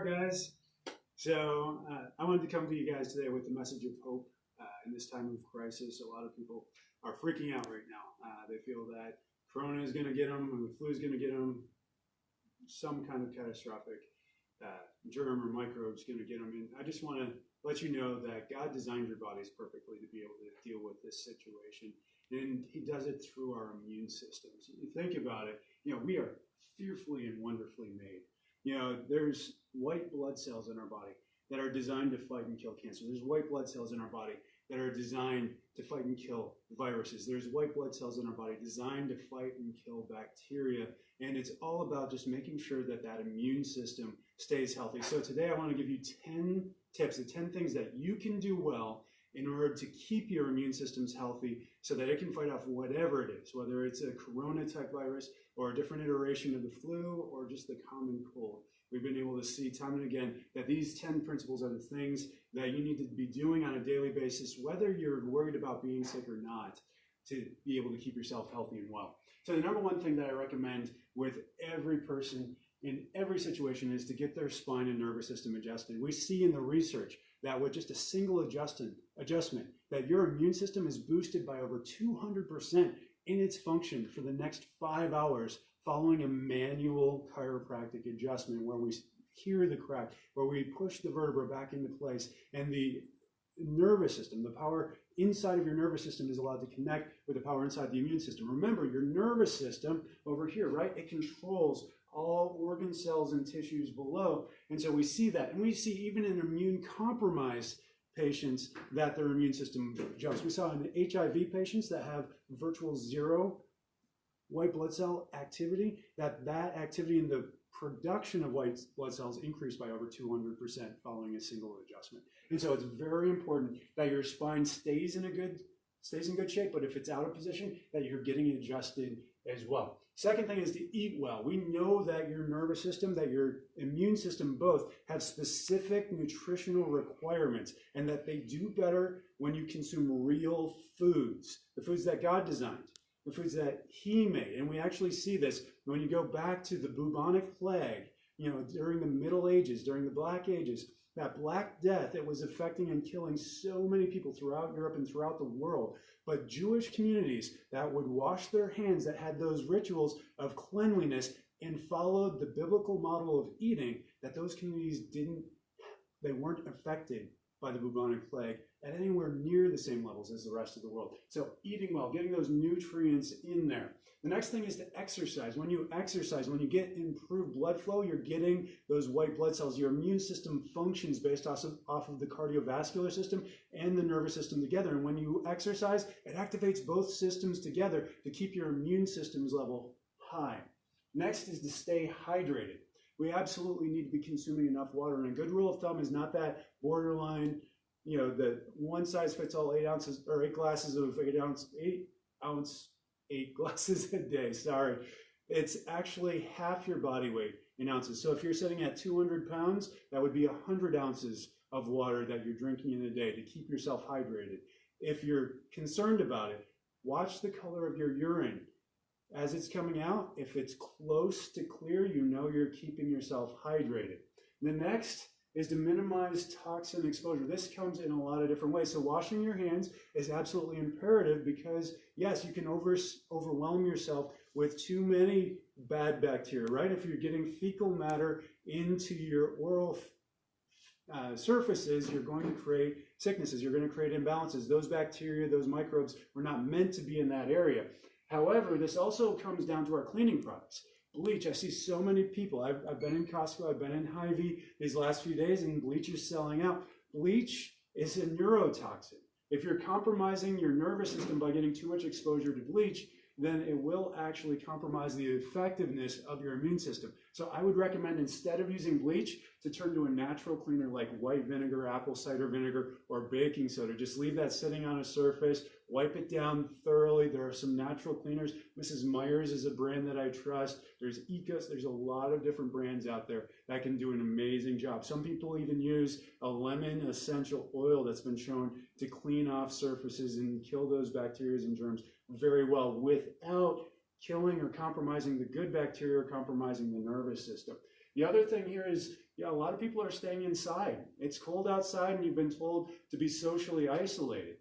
Guys. I wanted to come to you guys today with a message of hope in this time of crisis. A lot of people are freaking out right now. They feel that Corona is going to get them, or the flu is going to get them, some kind of catastrophic germ or microbe is going to get them. And I just want to let you know that God designed your bodies perfectly to be able to deal with this situation, and He does it through our immune systems. You think about it, we are fearfully and wonderfully made. There's white blood cells in our body that are designed to fight and kill cancer. There's white blood cells in our body that are designed to fight and kill viruses. There's white blood cells in our body designed to fight and kill bacteria. And it's all about just making sure that that immune system stays healthy. So today I want to give you 10 tips, the 10 things that you can do well in order to keep your immune systems healthy so that it can fight off whatever it is, whether it's a corona type virus or a different iteration of the flu or just the common cold. We've been able to see time and again that these 10 principles are the things that you need to be doing on a daily basis, whether you're worried about being sick or not, to be able to keep yourself healthy and well. So the number one thing that I recommend with every person in every situation is to get their spine and nervous system adjusted. We see in the research that with just a single adjustment, that your immune system is boosted by over 200% in its function for the next 5 hours following a manual chiropractic adjustment where we hear the crack, where we push the vertebra back into place, and the nervous system, the power inside of your nervous system is allowed to connect with the power inside the immune system. Remember, your nervous system over here, right? It controls all organ cells and tissues below. And so we see that. And we see even in immune compromised patients that their immune system jumps. We saw in HIV patients that have virtual zero white blood cell activity, that activity in the production of white blood cells increased by over 200% following a single adjustment. And so it's very important that your spine stays in good shape, but if it's out of position, that you're getting it adjusted as well. Second thing is to eat well. We know that your nervous system, that your immune system both have specific nutritional requirements and that they do better when you consume real foods, the foods that God designed, the foods that He made. And we actually see this when you go back to the bubonic plague, during the Middle Ages, during the Black Ages, that Black Death, it was affecting and killing so many people throughout Europe and throughout the world. But Jewish communities that would wash their hands, that had those rituals of cleanliness and followed the biblical model of eating, that those communities they weren't affected by the bubonic plague at anywhere near the same levels as the rest of the world. So eating well, getting those nutrients in there. The next thing is to exercise. When you exercise, when you get improved blood flow, you're getting those white blood cells. Your immune system functions based off of the cardiovascular system and the nervous system together. And when you exercise, it activates both systems together to keep your immune system's level high. Next is to stay hydrated. We absolutely need to be consuming enough water. And a good rule of thumb is not that borderline, the one size fits all 8 ounces or 8 glasses of 8 glasses a day. Sorry. It's actually half your body weight in ounces. So if you're sitting at 200 pounds, that would be 100 ounces of water that you're drinking in a day to keep yourself hydrated. If you're concerned about it, watch the color of your urine. As it's coming out, if it's close to clear, you're keeping yourself hydrated. The next is to minimize toxin exposure. This comes in a lot of different ways. So washing your hands is absolutely imperative because, yes, you can overwhelm yourself with too many bad bacteria, right? If you're getting fecal matter into your oral surfaces, you're going to create sicknesses. You're going to create imbalances. Those bacteria, those microbes were not meant to be in that area. However, this also comes down to our cleaning products. Bleach, I see so many people. I've been in Costco, I've been in Hy-Vee these last few days, and bleach is selling out. Bleach is a neurotoxin. If you're compromising your nervous system by getting too much exposure to bleach, then it will actually compromise the effectiveness of your immune system. So I would recommend, instead of using bleach, to turn to a natural cleaner like white vinegar, apple cider vinegar, or baking soda. Just leave that sitting on a surface, wipe it down thoroughly. There are some natural cleaners. Mrs. Meyer's is a brand that I trust. There's Ecos. There's a lot of different brands out there that can do an amazing job. Some people even use a lemon essential oil that's been shown to clean off surfaces and kill those bacteria and germs very well without killing or compromising the good bacteria or compromising the nervous system. The other thing here is, a lot of people are staying inside. It's cold outside and you've been told to be socially isolated.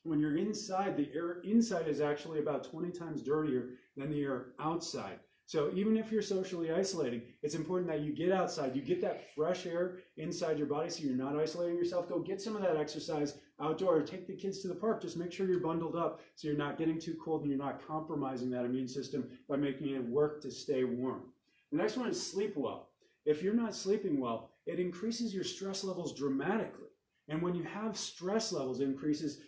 When you're inside, the air inside is actually about 20 times dirtier than the air outside. So even if you're socially isolating, it's important that you get outside, you get that fresh air inside your body so you're not isolating yourself. Go get some of that exercise outdoor. Take the kids to the park. Just make sure you're bundled up so you're not getting too cold and you're not compromising that immune system by making it work to stay warm. The next one is sleep well. If you're not sleeping well, it increases your stress levels dramatically. And when you have stress levels increases,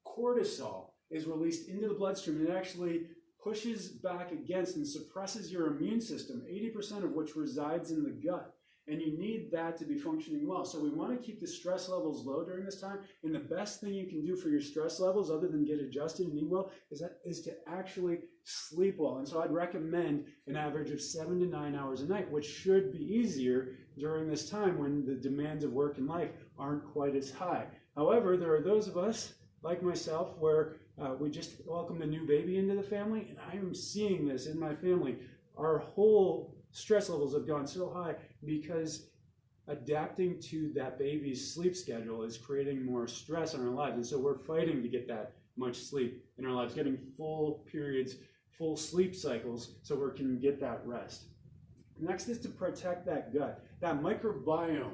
cortisol is released into the bloodstream and it actually pushes back against and suppresses your immune system, 80% of which resides in the gut. And you need that to be functioning well. So we want to keep the stress levels low during this time. And the best thing you can do for your stress levels, other than get adjusted and eat well, is to actually sleep well. And so I'd recommend an average of 7 to 9 hours a night, which should be easier during this time when the demands of work and life aren't quite as high. However, there are those of us, like myself, where we just welcomed a new baby into the family, and I am seeing this in my family. Our whole stress levels have gone so high because adapting to that baby's sleep schedule is creating more stress in our lives. And so we're fighting to get that much sleep in our lives, getting full periods, full sleep cycles so we can get that rest. Next is to protect that gut, that microbiome.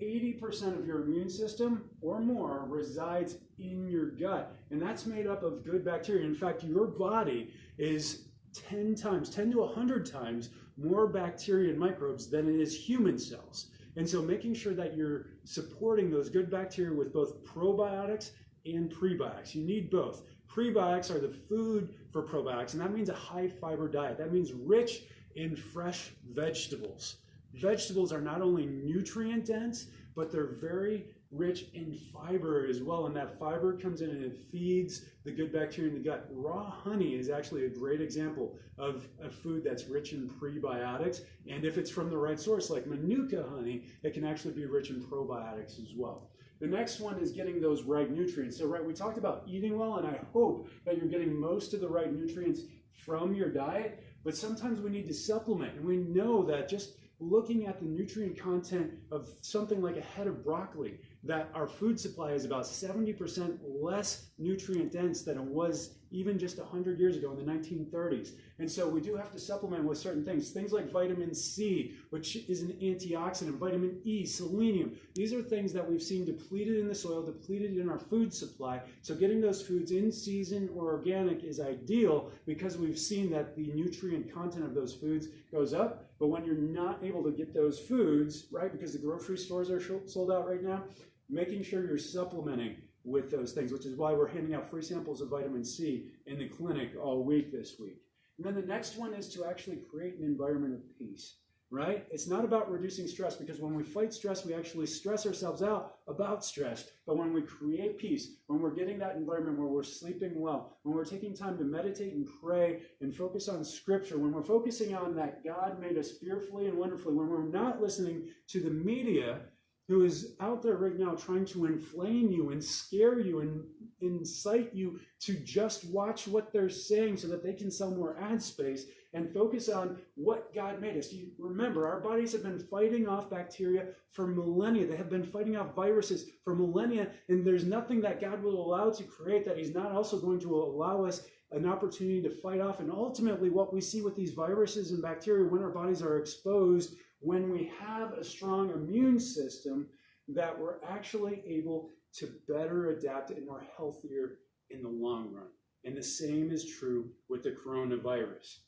80% of your immune system or more resides in your gut, and that's made up of good bacteria. In fact, your body is 10 to 100 times more bacteria and microbes than it is human cells. And so making sure that you're supporting those good bacteria with both probiotics and prebiotics. You need both. Prebiotics are the food for probiotics, and that means a high fiber diet. That means rich in fresh vegetables. Vegetables are not only nutrient dense, but they're very rich in fiber as well. And that fiber comes in and it feeds the good bacteria in the gut. Raw honey is actually a great example of a food that's rich in prebiotics. And if it's from the right source, like Manuka honey, it can actually be rich in probiotics as well. The next one is getting those right nutrients. So, we talked about eating well, and I hope that you're getting most of the right nutrients from your diet, but sometimes we need to supplement. And we know that just looking at the nutrient content of something like a head of broccoli, that our food supply is about 70% less nutrient dense than it was even just 100 years ago in the 1930s. And so we do have to supplement with certain things like vitamin C, which is an antioxidant, vitamin E, selenium. These are things that we've seen depleted in the soil, depleted in our food supply. So getting those foods in season or organic is ideal because we've seen that the nutrient content of those foods goes up. But when you're not able to get those foods, right, because the grocery stores are sold out right now, making sure you're supplementing with those things, which is why we're handing out free samples of vitamin C in the clinic all week this week. And then the next one is to actually create an environment of peace, right? It's not about reducing stress, because when we fight stress, we actually stress ourselves out about stress. But when we create peace, when we're getting that environment where we're sleeping well, when we're taking time to meditate and pray and focus on scripture, when we're focusing on that God made us fearfully and wonderfully, when we're not listening to the media who is out there right now trying to inflame you and scare you and incite you to just watch what they're saying so that they can sell more ad space, and focus on what God made us. You remember, our bodies have been fighting off bacteria for millennia. They have been fighting off viruses for millennia, and there's nothing that God will allow to create that he's not also going to allow us an opportunity to fight off. And ultimately, what we see with these viruses and bacteria when our bodies are exposed, when we have a strong immune system, that we're actually able to better adapt and are healthier in the long run. And the same is true with the coronavirus.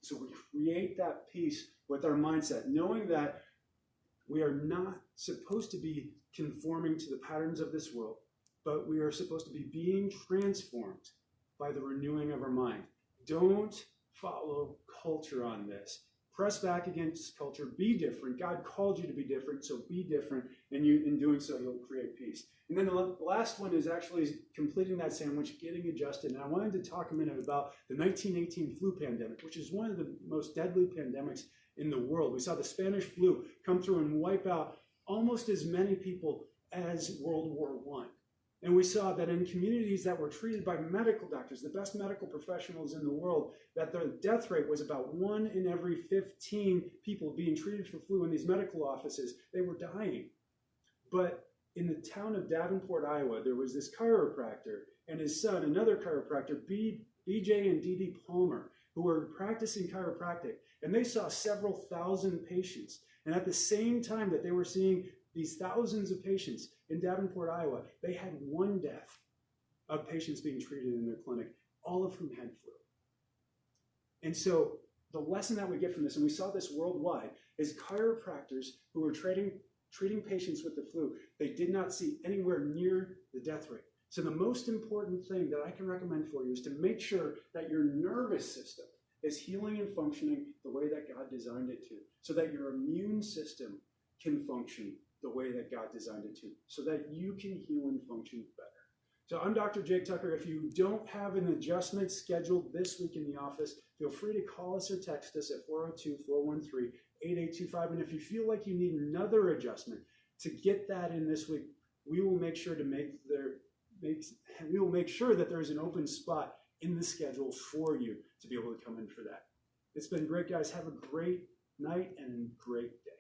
So we create that peace with our mindset, knowing that we are not supposed to be conforming to the patterns of this world, but we are supposed to be being transformed by the renewing of our mind. Don't follow culture on this. Press back against culture. Be different. God called you to be different, so be different. And in doing so, you'll create peace. And then the last one is actually completing that sandwich, getting adjusted. And I wanted to talk a minute about the 1918 flu pandemic, which is one of the most deadly pandemics in the world. We saw the Spanish flu come through and wipe out almost as many people as World War I. And we saw that in communities that were treated by medical doctors, the best medical professionals in the world, that the death rate was about 1 in every 15 people being treated for flu in these medical offices. They were dying. But in the town of Davenport, Iowa, there was this chiropractor and his son, another chiropractor, BJ and DD Palmer, who were practicing chiropractic. And they saw several thousand patients. And at the same time that they were seeing these thousands of patients in Davenport, Iowa, they had one death of patients being treated in their clinic, all of whom had flu. And so the lesson that we get from this, and we saw this worldwide, is chiropractors who were treating patients with the flu, they did not see anywhere near the death rate. So the most important thing that I can recommend for you is to make sure that your nervous system is healing and functioning the way that God designed it to, so that your immune system can function the way that God designed it to, so that you can heal and function better. So I'm Dr. Jake Tucker. If you don't have an adjustment scheduled this week in the office, feel free to call us or text us at 402-413-8825. And if you feel like you need another adjustment to get that in this week, we will make sure that there is an open spot in the schedule for you to be able to come in for that. It's been great, guys. Have a great night and great day.